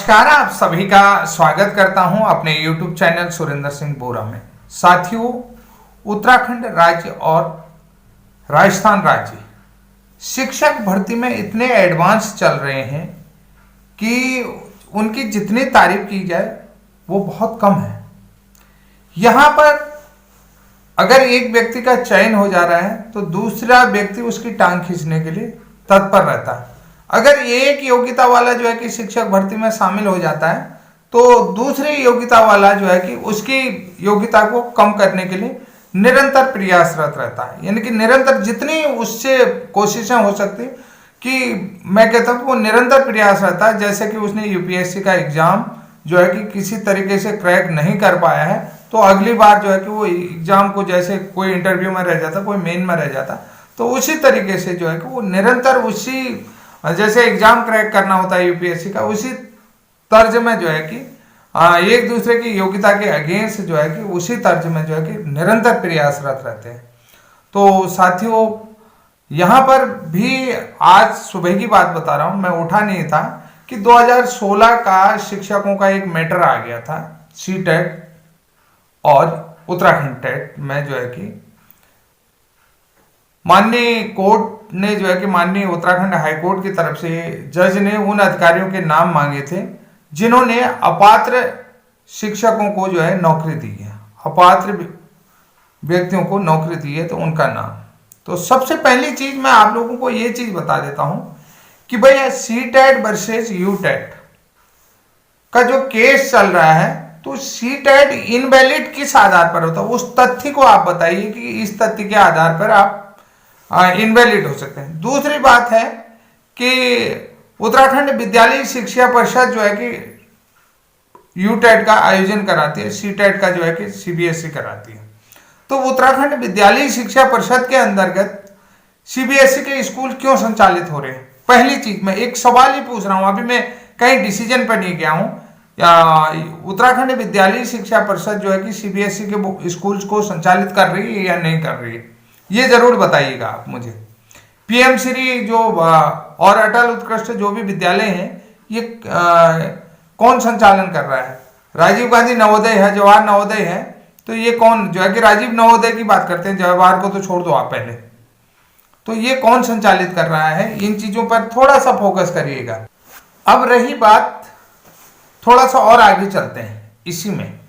नमस्कार, आप सभी का स्वागत करता हूं अपने YouTube चैनल सुरेंद्र सिंह बोरा में। साथियों, उत्तराखंड राज्य और राजस्थान राज्य शिक्षक भर्ती में इतने एडवांस चल रहे हैं कि उनकी जितनी तारीफ की जाए वो बहुत कम है। यहाँ पर अगर एक व्यक्ति का चयन हो जा रहा है तो दूसरा व्यक्ति उसकी टांग खींचने के लिए तत्पर रहता है। अगर एक योग्यता वाला जो है कि शिक्षक भर्ती में शामिल हो जाता है तो दूसरी योग्यता वाला जो है कि उसकी योग्यता को कम करने के लिए निरंतर प्रयासरत रहता है। यानी कि निरंतर जितनी उससे कोशिशें हो सकती कि मैं कहता हूँ वो निरंतर प्रयास रहता है। जैसे कि उसने यूपीएससी का एग्जाम जो है कि किसी तरीके से क्रैक नहीं कर पाया है तो अगली बार जो है कि वो एग्जाम को, जैसे कोई इंटरव्यू में रह जाता, कोई मेन में रह जाता, तो उसी तरीके से जो है कि वो निरंतर उसी जैसे एग्जाम क्रैक करना होता है यूपीएससी का, उसी तर्ज में जो है कि एक दूसरे की योग्यता के अगेंस्ट जो है कि उसी तर्ज में जो है कि निरंतर प्रयासरत रहते हैं। तो साथियों, यहाँ पर भी आज सुबह की बात बता रहा हूँ, मैं उठा नहीं था कि 2016 का शिक्षकों का एक मैटर आ गया था सीटेट और उत्तराखंड टेट में जो है कि माननीय कोर्ट ने जो है कि माननीय उत्तराखंड हाईकोर्ट की तरफ से जज ने उन अधिकारियों के नाम मांगे थे जिन्होंने अपात्र शिक्षकों को जो है नौकरी दी है, अपात्र व्यक्तियों को नौकरी दी है, तो उनका नाम। तो सबसे पहली चीज मैं आप लोगों को ये चीज बता देता हूं कि भाई सीटेट वर्सेस यूटेट का जो केस चल रहा है, तो सीटेट इनवैलिड किस आधार पर होता है, उस तथ्य को आप बताइए कि इस तथ्य के आधार पर आप इनवैलिड हो सकते हैं। दूसरी बात है कि उत्तराखंड विद्यालय शिक्षा परिषद जो है कि यूटेट का आयोजन कराती है, सीटेट का जो है कि सीबीएसई कराती है। तो उत्तराखंड विद्यालय शिक्षा परिषद के अंतर्गत सीबीएसई के स्कूल क्यों संचालित हो रहे हैं? पहली चीज मैं एक सवाल ही पूछ रहा हूं, अभी मैं कहीं डिसीजन पर नहीं गया हूं। उत्तराखंड विद्यालय शिक्षा परिषद जो है कि सीबीएसई के स्कूल्स को संचालित कर रही है या नहीं कर रही है, ये जरूर बताइएगा आप मुझे। पीएम श्री जो और अटल उत्कृष्ट जो भी विद्यालय हैं, ये कौन संचालन कर रहा है? राजीव गांधी नवोदय है, जवाहर नवोदय है, तो ये कौन जो है कि राजीव नवोदय की बात करते हैं, जवाहर को तो छोड़ दो आप पहले, तो ये कौन संचालित कर रहा है? इन चीजों पर थोड़ा सा फोकस करिएगा। अब रही बात, थोड़ा सा और आगे चलते हैं इसी में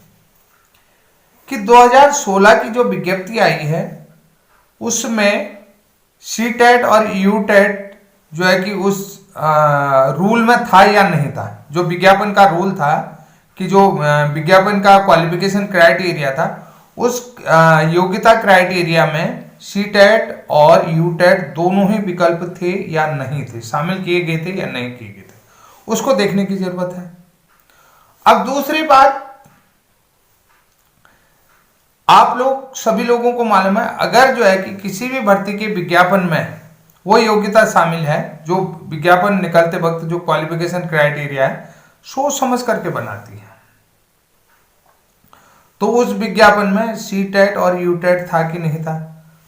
कि 2016 की जो विज्ञप्ति आई है उसमें सीटेट और यूटेट जो है कि उस रूल में था या नहीं था। जो विज्ञापन का रूल था कि जो विज्ञापन का क्वालिफिकेशन क्राइटेरिया था, उस योग्यता क्राइटेरिया में सीटेट और यूटेट दोनों ही विकल्प थे या नहीं थे, शामिल किए गए थे या नहीं किए गए थे, उसको देखने की जरूरत है। अब दूसरी बात, आप लोग सभी लोगों को मालूम है, अगर जो है कि किसी भी भर्ती के विज्ञापन में वो योग्यता शामिल है, जो विज्ञापन निकलते वक्त जो क्वालिफिकेशन क्राइटेरिया है, सोच समझ करके बनाती है, तो उस विज्ञापन में सीटेट और यूटेट था कि नहीं था?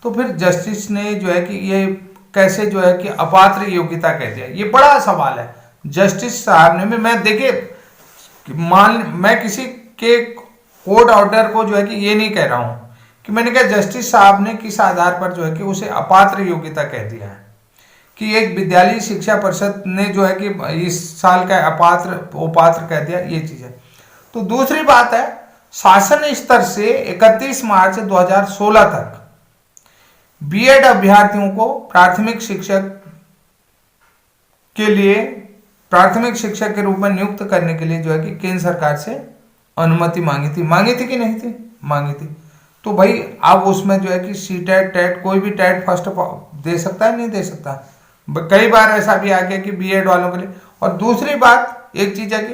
तो फिर जस्टिस ने जो है कि ये कैसे जो है कि अपात्र योग्यता कह दिया, ये बड़ा सवाल है। जस्टिस साहब ने भी, मैं देखिए मैं किसी के कोर्ट ऑर्डर को जो है कि ये नहीं कह रहा हूं कि मैंने कहा जस्टिस साहब ने किस आधार पर जो है कि उसे अपात्र योग्यता कह दिया है कि एक विद्यालय शिक्षा परिषद ने जो है कि इस साल का अपात्र कह दिया, ये चीज है। तो दूसरी बात है, शासन स्तर से 31 मार्च 2016 तक बीएड अभ्यर्थियों को प्राथमिक शिक्षक के रूप में नियुक्त करने के लिए जो है कि केंद्र सरकार से अनुमति मांगी थी कि नहीं थी? मांगी थी। तो भाई अब उसमें जो है कि सीटेट टेट, कोई भी टेट फर्स्ट दे सकता है, नहीं दे सकता। कई बार ऐसा भी आ गया कि बीएड वालों के लिए। और दूसरी बात एक चीज है कि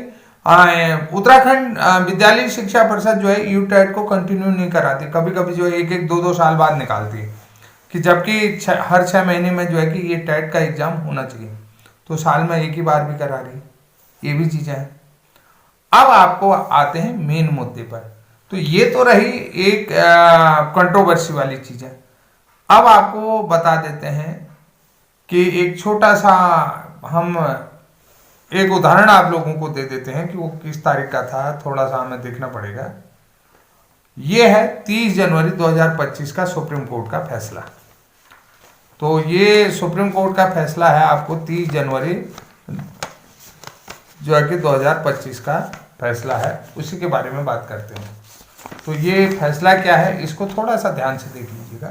उत्तराखंड विद्यालय शिक्षा परिषद जो है यूटेट को कंटिन्यू नहीं कराती, कभी कभी जो है 1-1, 2-2 साल बाद निकालती है, कि जबकि हर 6 महीने में जो है कि ये टेट का एग्जाम होना चाहिए, तो साल में एक ही बार भी करा रही है, ये भी चीजें हैं। अब आपको आते हैं मेन मुद्दे पर। तो ये तो रही एक कंट्रोवर्सी वाली चीज है। अब आपको बता देते हैं कि एक छोटा सा हम एक उदाहरण आप लोगों को दे देते हैं कि वो किस तारीख का था, थोड़ा सा हमें देखना पड़ेगा। ये है 30 जनवरी 2025 का सुप्रीम कोर्ट का फैसला। तो ये सुप्रीम कोर्ट का फैसला है आपको 30 जनवरी जो है कि 2025 का फैसला है, उसी के बारे में बात करते हैं। तो ये फैसला क्या है, इसको थोड़ा सा ध्यान से देख लीजिएगा।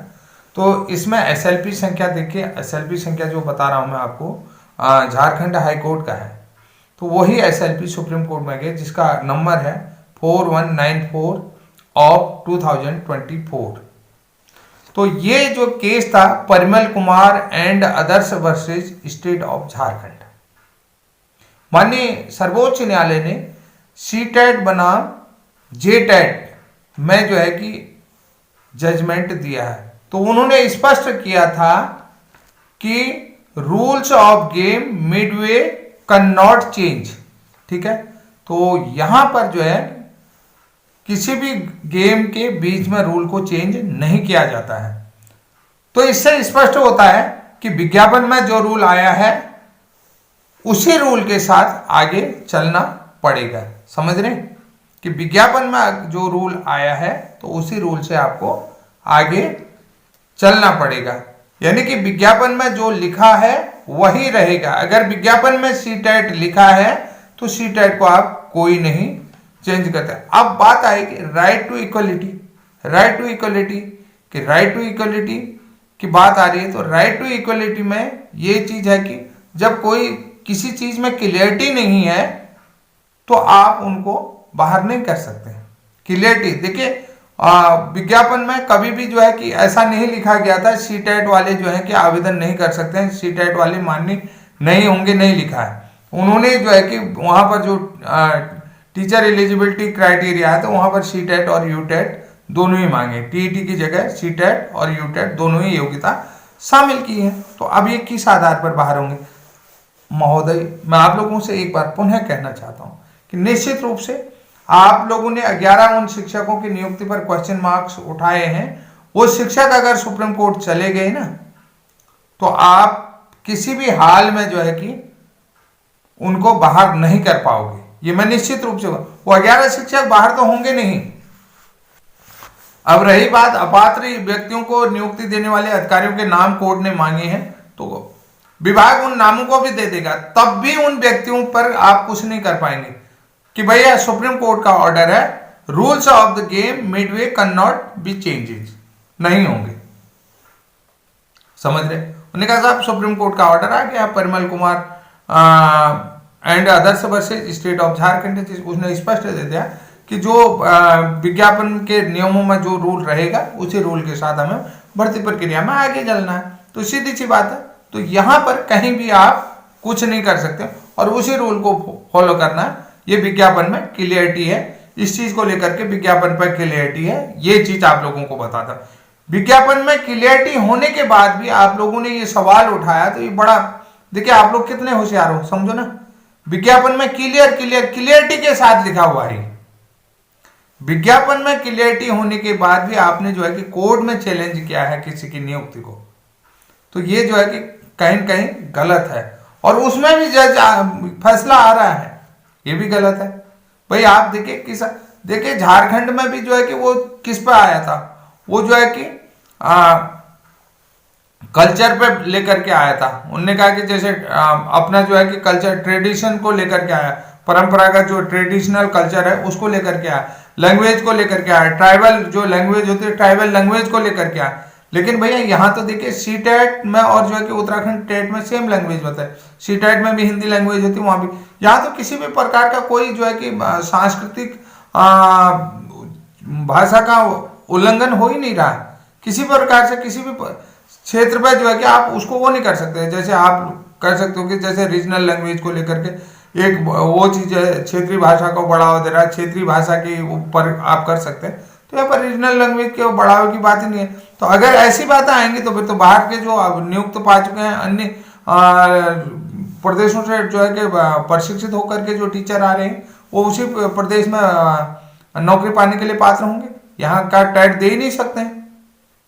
तो इसमें एसएलपी संख्या देखिए, एसएलपी संख्या जो बता रहा हूं मैं आपको झारखंड हाई कोर्ट का है। तो वही एसएलपी सुप्रीम कोर्ट में गए जिसका नंबर है 4194 ऑफ 2024। तो ये जो केस था Parimal Kumar and others versus state of Jharkhand. माननीय सर्वोच्च न्यायालय ने सीटेट बनाम जेटेट में जो है कि जजमेंट दिया है। तो उन्होंने स्पष्ट किया था कि rules of game Midway can not change. ठीक है, तो यहां पर जो है किसी भी गेम के बीच में रूल को चेंज नहीं किया जाता है। तो इससे स्पष्ट होता है कि विज्ञापन में जो रूल आया है उसी रूल के साथ आगे चलना पड़ेगा। समझ रहे हैं कि विज्ञापन में जो रूल आया है तो उसी रूल से आपको आगे चलना पड़ेगा, यानी कि विज्ञापन में जो लिखा है वही रहेगा। अगर विज्ञापन में सीटेट लिखा है तो सीटेट को आप कोई नहीं चेंज करते। अब बात आएगी right to equality. Right to equality कि राइट टू इक्वलिटी की बात आ रही है। तो राइट टू इक्वलिटी में ये चीज है कि जब कोई किसी चीज में क्लियरिटी नहीं है तो आप उनको बाहर नहीं कर सकते। क्लियरिटी देखिए, विज्ञापन में कभी भी जो है कि ऐसा नहीं लिखा गया था सीटेट वाले जो है कि आवेदन नहीं कर सकते हैं, सीटेट वाले मान्य नहीं होंगे, नहीं लिखा है। उन्होंने जो है कि वहां पर जो टीचर एलिजिबिलिटी क्राइटेरिया है तो वहां पर सीटेट और यूटेट दोनों ही मांगे। टीईटी की जगह सीटेट और यूटेट दोनों ही योग्यता शामिल की है। तो अब ये किस आधार पर बाहर होंगे? महोदय, मैं आप लोगों से एक बार पुनः कहना चाहता हूं कि निश्चित रूप से आप लोगों ने 11 उन शिक्षकों की नियुक्ति पर क्वेश्चन मार्क्स उठाए हैं। वो शिक्षक अगर सुप्रीम कोर्ट चले गए ना तो आप किसी भी हाल में जो है कि उनको बाहर नहीं कर पाओगे। ये मैं निश्चित रूप से, वो 11 शिक्षक बाहर तो होंगे नहीं। अब रही बात अपात्र व्यक्तियों को नियुक्ति देने वाले अधिकारियों के नाम कोर्ट ने मांगे हैं तो विभाग उन नामों को भी दे देगा, तब भी उन व्यक्तियों पर आप कुछ नहीं कर पाएंगे कि भैया सुप्रीम कोर्ट का ऑर्डर है, rules of the game Midway can not be changes, नहीं होंगे। समझ रहे? उन्होंने कहा साहब सुप्रीम कोर्ट का ऑर्डर आ गया, Parimal Kumar and others versus state of Jharkhand, उसने स्पष्ट दे दिया कि जो विज्ञापन के नियमों में जो रूल रहेगा उसी रूल के साथ हमें भर्ती प्रक्रिया में आगे चलना है। तो सीधी सी बात है। तो यहां पर कहीं भी आप कुछ नहीं कर सकते और उसी रूल को फॉलो करना है। ये विज्ञापन में क्लियरिटी है, इस चीज को लेकर के विज्ञापन पर क्लियरिटी है, ये चीज आप लोगों को बताता। विज्ञापन में क्लियरिटी होने के बाद भी आप लोगों ने ये सवाल उठाया तो ये बड़ा, देखिए आप लोग कितने होशियार हो, समझो ना। विज्ञापन में क्लियरिटी के साथ लिखा हुआ है। विज्ञापन में क्लियरिटी होने के बाद भी आपने जो है कि कोर्ट में चैलेंज किया है किसी की नियुक्ति को, तो ये जो है कि कहीं न कहीं गलत है। और उसमें भी जज फैसला आ रहा है, ये भी गलत है। भाई आप देखिए झारखंड में भी जो है कि वो किस पे आया था, वो जो है कि कल्चर पे लेकर के आया था। उन्होंने कहा कि जैसे अपना जो है कि कल्चर ट्रेडिशन को लेकर के आया, परंपरागत जो ट्रेडिशनल कल्चर है उसको लेकर के आया, लैंग्वेज को लेकर के आया, ट्राइबल जो लैंग्वेज होती है ट्राइबल लैंग्वेज को लेकर के आया। लेकिन भैया यहाँ तो देखिए सीटेट में और जो है कि उत्तराखंड टेट में सेम लैंग्वेज होता है, सीटेट में भी हिंदी लैंग्वेज होती है, वहां भी। यहाँ तो किसी भी प्रकार का कोई जो है कि सांस्कृतिक भाषा का उल्लंघन हो ही नहीं रहा। किसी प्रकार से किसी भी क्षेत्र पर जो है कि आप उसको वो नहीं कर सकते। जैसे आप कर सकते हो कि जैसे रीजनल लैंग्वेज को लेकर के एक वो चीज है, क्षेत्रीय भाषा को बढ़ावा दे रहा है, क्षेत्रीय भाषा के ऊपर आप कर सकते हैं। तो यहाँ पर रीजनल लैंग्वेज के बढ़ावे की बात ही नहीं है। तो अगर ऐसी बातें आएंगी तो फिर तो बाहर के जो नियुक्त पा चुके हैं अन्य प्रदेशों से जो है कि प्रशिक्षित होकर के जो टीचर आ रहे हैं वो उसी प्रदेश में नौकरी पाने के लिए पात्र होंगे। यहाँ का टैट दे ही नहीं सकते हैं,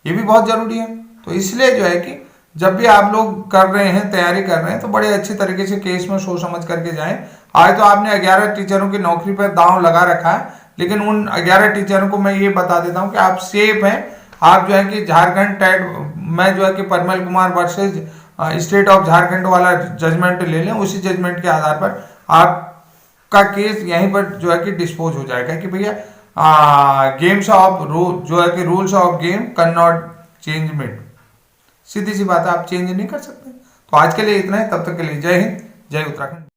ये भी बहुत जरूरी है। तो इसलिए जो है कि जब भी आप लोग कर रहे हैं, तैयारी कर रहे हैं, तो बड़े अच्छी तरीके से केस में सोच समझ करके जाएं। आज तो आपने 11 टीचरों की नौकरी पर दांव लगा रखा है, लेकिन उन 11 टीचरों को मैं ये बता देता हूं कि आप सेफ हैं। आप जो है कि झारखंड टेट में जो है कि Parimal Kumar versus state of Jharkhand वाला जजमेंट ले लें, उसी जजमेंट के आधार पर आपका केस यहीं पर जो है कि डिस्पोज हो जाएगा कि भैया गेम्स ऑफ जो है कि rules of game can not change mid. सीधी सी बात है, आप चेंज नहीं कर सकते। तो आज के लिए इतना है, तब तक के लिए जय हिंद, जय उत्तराखंड।